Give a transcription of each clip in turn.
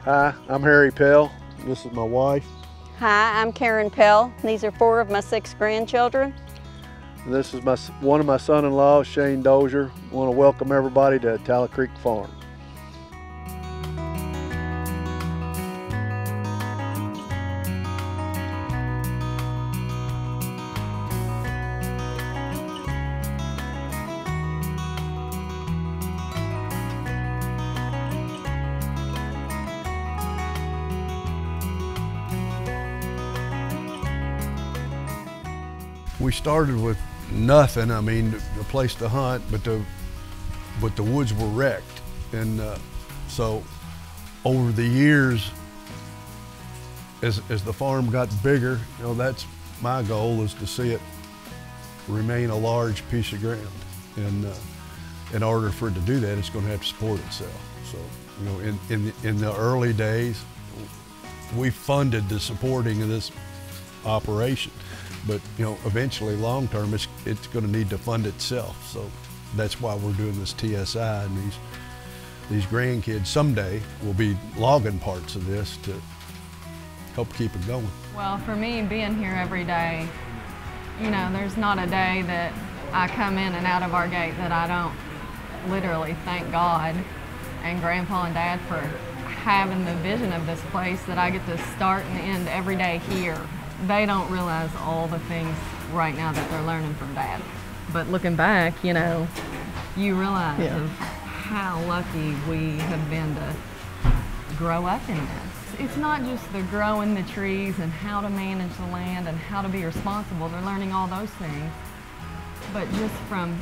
Hi, I'm Harry Pell. This is my wife. Hi, I'm Karen Pell. These are 4 of my 6 grandchildren. And this is one of my son-in-laws, Shane Dozier. I want to welcome everybody to Tallow Creek Farm. We started with nothing. I mean, a place to hunt, but the woods were wrecked, and so over the years, as the farm got bigger, you know, that's my goal, is to see it remain a large piece of ground. And in order for it to do that, it's going to have to support itself. So, you know, in the early days, we funded the supporting of this operation. But you know, eventually, long term, it's going to need to fund itself. So that's why we're doing this TSI, and these grandkids someday will be logging parts of this to help keep it going. Well, for me, being here every day, you know, there's not a day that I come in and out of our gate that I don't literally thank God and Grandpa and Dad for having the vision of this place that I get to start and end every day here. They don't realize all the things right now that they're learning from Dad. But looking back, you know, you realize of how lucky we have been to grow up in this. It's not just the growing the trees and how to manage the land and how to be responsible. They're learning all those things. But just from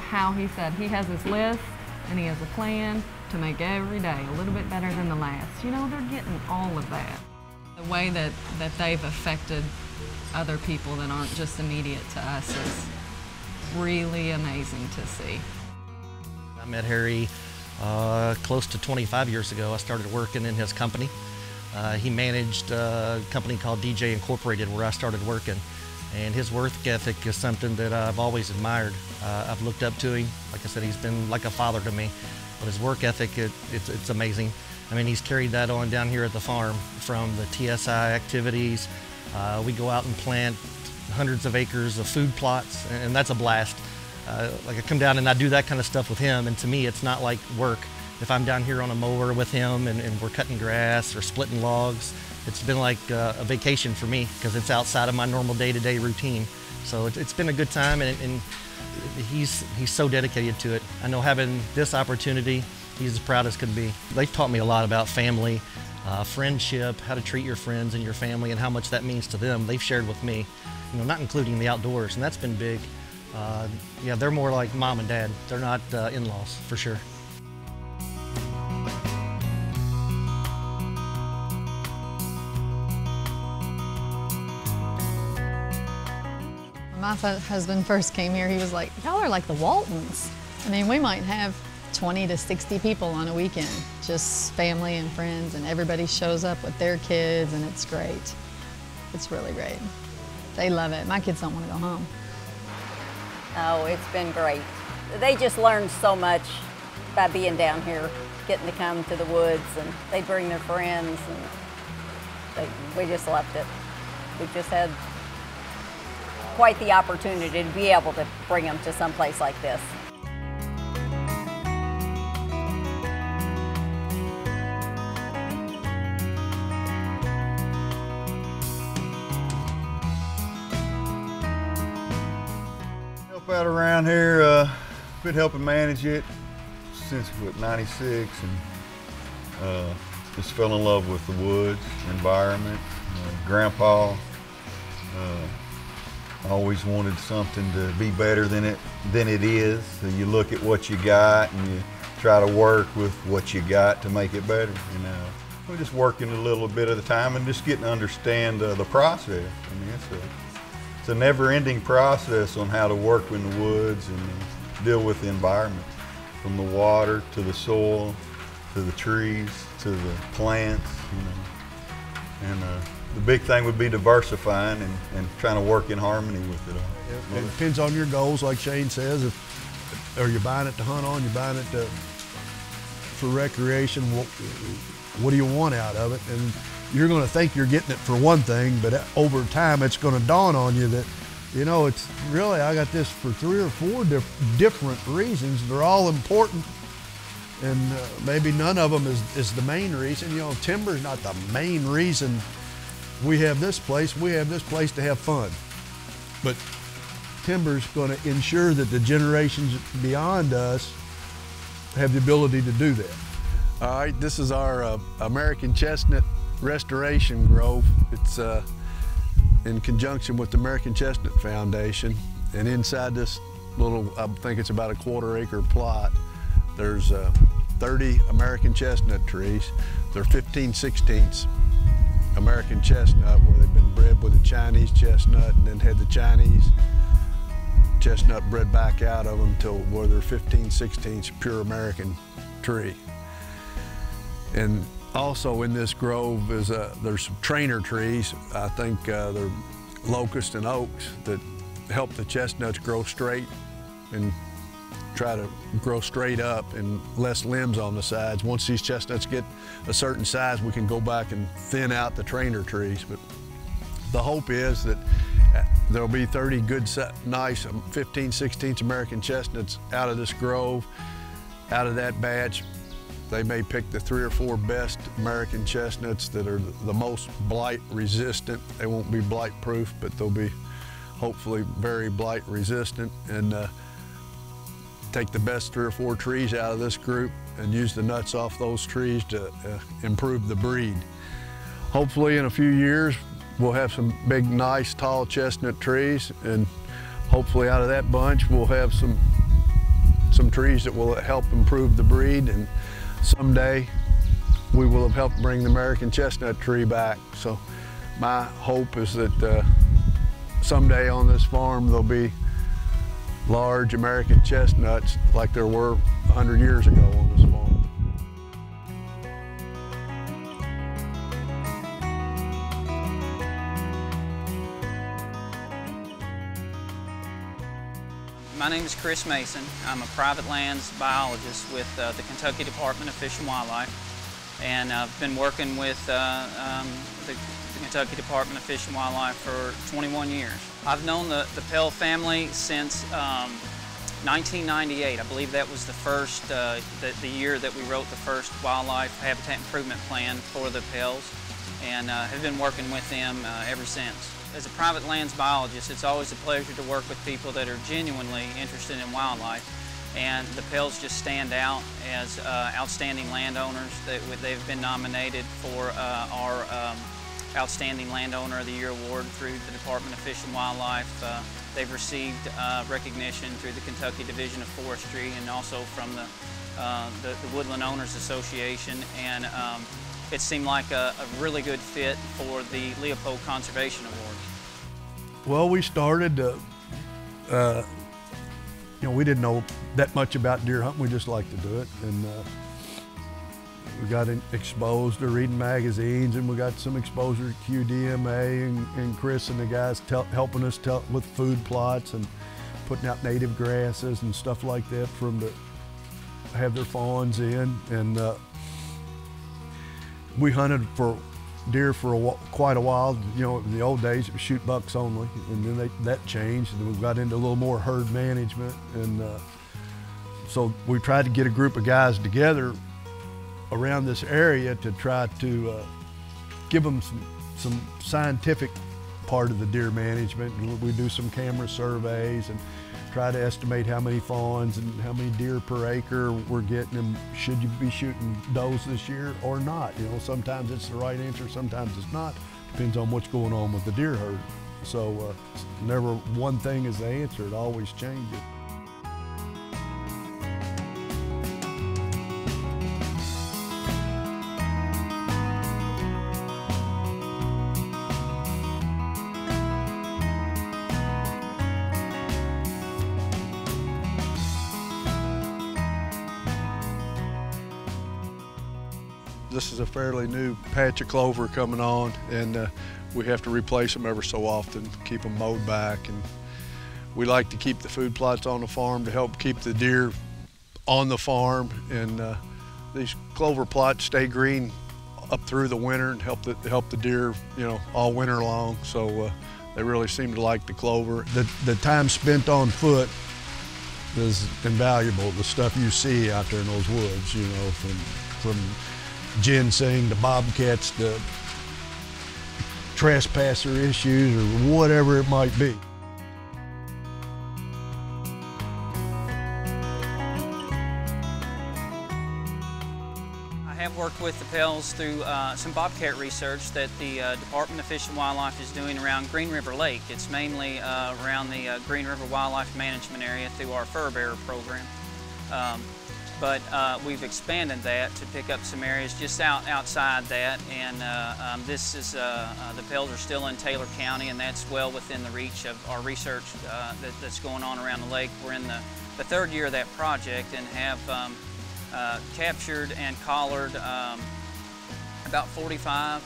how he said he has his list and he has a plan to make every day a little bit better than the last. You know, they're getting all of that. The way that they've affected other people that aren't just immediate to us is really amazing to see. I met Harry close to 25 years ago. I started working in his company. He managed a company called DJ Incorporated where I started working. And his work ethic is something that I've always admired. I've looked up to him. Like I said, he's been like a father to me. But his work ethic, it's amazing. I mean, he's carried that on down here at the farm from the TSI activities. We go out and plant hundreds of acres of food plots, and that's a blast. Like I come down and I do that kind of stuff with him, and to me it's not like work. If I'm down here on a mower with him and we're cutting grass or splitting logs, it's been like a vacation for me because it's outside of my normal day-to-day routine. So it's been a good time, and he's so dedicated to it. I know having this opportunity, he's as proud as could be. They've taught me a lot about family, friendship, how to treat your friends and your family, and how much that means to them. They've shared with me, you know, not including the outdoors, and that's been big. Yeah, they're more like mom and dad. They're not in-laws, for sure. When my husband first came here, he was like, y'all are like the Waltons. I mean, we might have 20 to 60 people on a weekend, just family and friends, and everybody shows up with their kids, and it's great. It's really great. They love it. My kids don't want to go home. Oh, it's been great. They just learned so much by being down here, getting to come to the woods, and they bring their friends, and we just loved it. We just had quite the opportunity to be able to bring them to some place like this. Help out around here, been helping manage it since '96, and just fell in love with the woods, environment. Grandpa always wanted something to be better than it is. So you look at what you got and you try to work with what you got to make it better. You know, we're just working a little bit at a time and just getting to understand the process. I mean, it's a never-ending process on how to work in the woods and deal with the environment, from the water to the soil to the trees to the plants. You know, and the big thing would be diversifying and trying to work in harmony with it all. It depends on your goals, like Shane says. Are you buying it to hunt on? You're buying it for recreation? what do you want out of it? And you're going to think you're getting it for one thing, but over time it's going to dawn on you that, you know, it's really, I got this for 3 or 4 different reasons. They're all important, and maybe none of them is the main reason. You know, timber's not the main reason we have this place. We have this place to have fun. But timber's going to ensure that the generations beyond us have the ability to do that. All right, this is our American Chestnut Restoration Grove. It's in conjunction with the American Chestnut Foundation. And inside this little, I think it's about a 1/4 acre plot, there's 30 American chestnut trees. They're 15/16 American chestnut, where they've been bred with a Chinese chestnut and then had the Chinese chestnut bred back out of them till where they're 15/16 pure American tree. And also in this grove is there's some trainer trees. I think they're locust and oaks that help the chestnuts grow straight and try to grow straight up and less limbs on the sides. Once these chestnuts get a certain size, we can go back and thin out the trainer trees. But the hope is that there'll be 30 good, nice 15/16 American chestnuts out of this grove. Out of that batch, they may pick the 3 or 4 best American chestnuts that are the most blight resistant. They won't be blight proof, but they'll be hopefully very blight resistant, and take the best 3 or 4 trees out of this group and use the nuts off those trees to improve the breed. Hopefully in a few years, we'll have some big, nice, tall chestnut trees, and hopefully out of that bunch, we'll have some trees that will help improve the breed, and someday we will have helped bring the American chestnut tree back. So my hope is that someday on this farm, there'll be large American chestnuts like there were 100 years ago on this farm. My name is Chris Mason. I'm a private lands biologist with the Kentucky Department of Fish and Wildlife, and I've been working with the Kentucky Department of Fish and Wildlife for 21 years. I've known the Pell family since 1998. I believe that was the first, the year that we wrote the first wildlife habitat improvement plan for the Pells, and have been working with them ever since. As a private lands biologist, it's always a pleasure to work with people that are genuinely interested in wildlife, and the Pells just stand out as outstanding landowners. They've been nominated for our Outstanding Landowner of the Year award through the Department of Fish and Wildlife. They've received recognition through the Kentucky Division of Forestry and also from the Woodland Owners Association, and it seemed like a really good fit for the Leopold Conservation Award. Well, we started, you know, we didn't know that much about deer hunting. We just liked to do it, and we got exposed to reading magazines, and we got some exposure to QDMA, and Chris and the guys helping us with food plots and putting out native grasses and stuff like that for them to have their fawns in. And we hunted for deer for quite a while. You know, in the old days it was shoot bucks only, and then that changed, and we got into a little more herd management. And so we tried to get a group of guys together around this area to try to give them some scientific part of the deer management. And we do some camera surveys and try to estimate how many fawns and how many deer per acre we're getting, and should you be shooting does this year or not. You know, sometimes it's the right answer, sometimes it's not. Depends on what's going on with the deer herd. So never one thing is the answer, it always changes. This is a fairly new patch of clover coming on, and we have to replace them ever so often, keep them mowed back. And we like to keep the food plots on the farm to help keep the deer on the farm. And these clover plots stay green up through the winter and help the deer, you know, all winter long. So they really seem to like the clover. The time spent on foot is invaluable. The stuff you see out there in those woods, you know, from ginseng to bobcats to trespasser issues or whatever it might be. I have worked with the Pels through some bobcat research that the Department of Fish and Wildlife is doing around Green River Lake. It's mainly around the Green River Wildlife Management area through our fur bearer program. But we've expanded that to pick up some areas just outside that, and this is, the Pels are still in Taylor County, and that's well within the reach of our research that's going on around the lake. We're in the third year of that project and have captured and collared about 45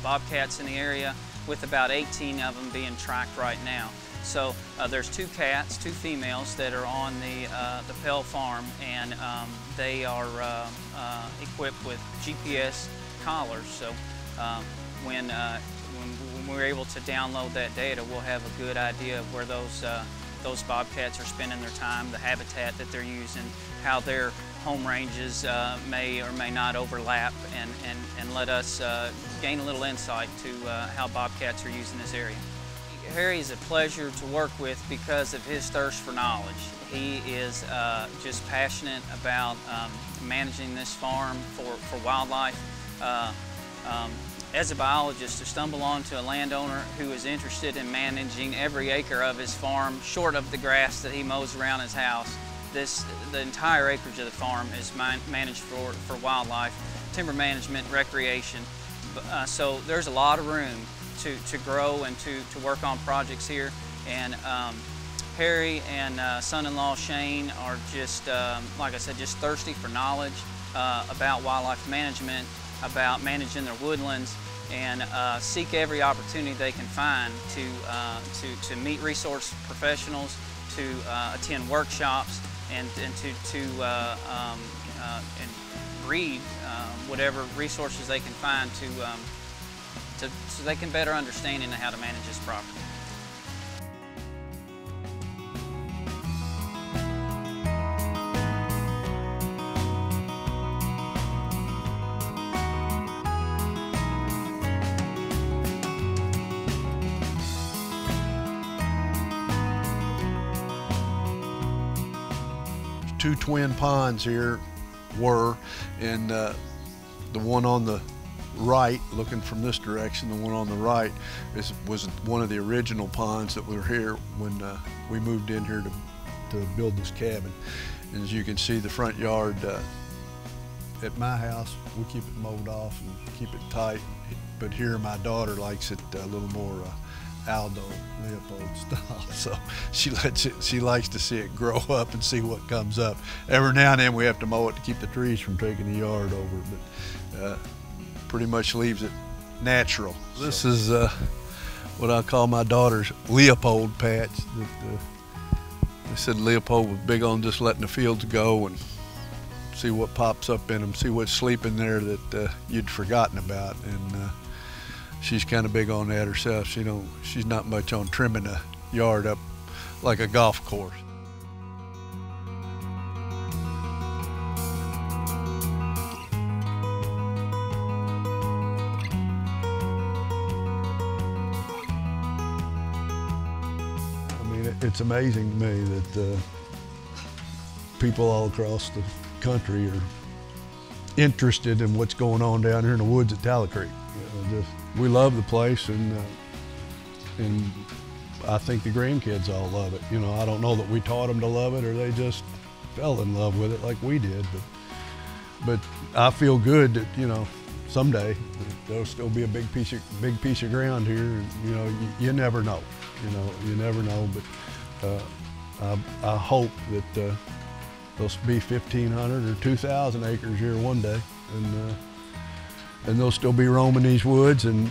bobcats in the area, with about 18 of them being tracked right now. So there's 2 cats, 2 females that are on the Pel farm, and they are equipped with GPS collars. So when we're able to download that data, we'll have a good idea of where those bobcats are spending their time, the habitat that they're using, how their home ranges may or may not overlap, and let us gain a little insight to how bobcats are using this area. Harry is a pleasure to work with because of his thirst for knowledge. He is just passionate about managing this farm for wildlife. As a biologist, to stumble onto a landowner who is interested in managing every acre of his farm, short of the grass that he mows around his house, the entire acreage of the farm is managed for wildlife, timber management, recreation. So there's a lot of room to grow and to work on projects here. And Harry and son-in-law Shane are just, like I said, just thirsty for knowledge about wildlife management, about managing their woodlands, and seek every opportunity they can find to meet resource professionals, to attend workshops, and to breed whatever resources they can find so they can better understand how to manage this property. Two twin ponds here and the one on the right, looking from this direction, the one on the right was one of the original ponds that were here when we moved in here to build this cabin. And as you can see, the front yard at my house, we keep it mowed off and keep it tight. But here, my daughter likes it a little more Aldo, Leopold style. So she likes to see it grow up and see what comes up. Every now and then we have to mow it to keep the trees from taking the yard over, but pretty much leaves it natural. This is what I call my daughter's Leopold patch. They said Leopold was big on just letting the fields go and see what pops up in them, see what's sleeping there that you'd forgotten about. And she's kind of big on that herself. She's not much on trimming a yard up like a golf course. It's amazing to me that people all across the country are interested in what's going on down here in the woods at Tallow Creek. We love the place, and I think the grandkids all love it. I don't know that we taught them to love it or they just fell in love with it like we did, but I feel good that someday there'll still be a big piece of ground here. You never know. You never know, but I hope that there'll be 1,500 or 2,000 acres here one day, and they'll still be roaming these woods, and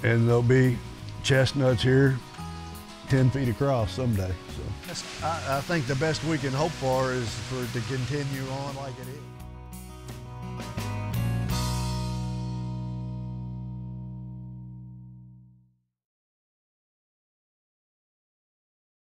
there'll be chestnuts here 10 feet across someday. So I think the best we can hope for is for it to continue on like it is.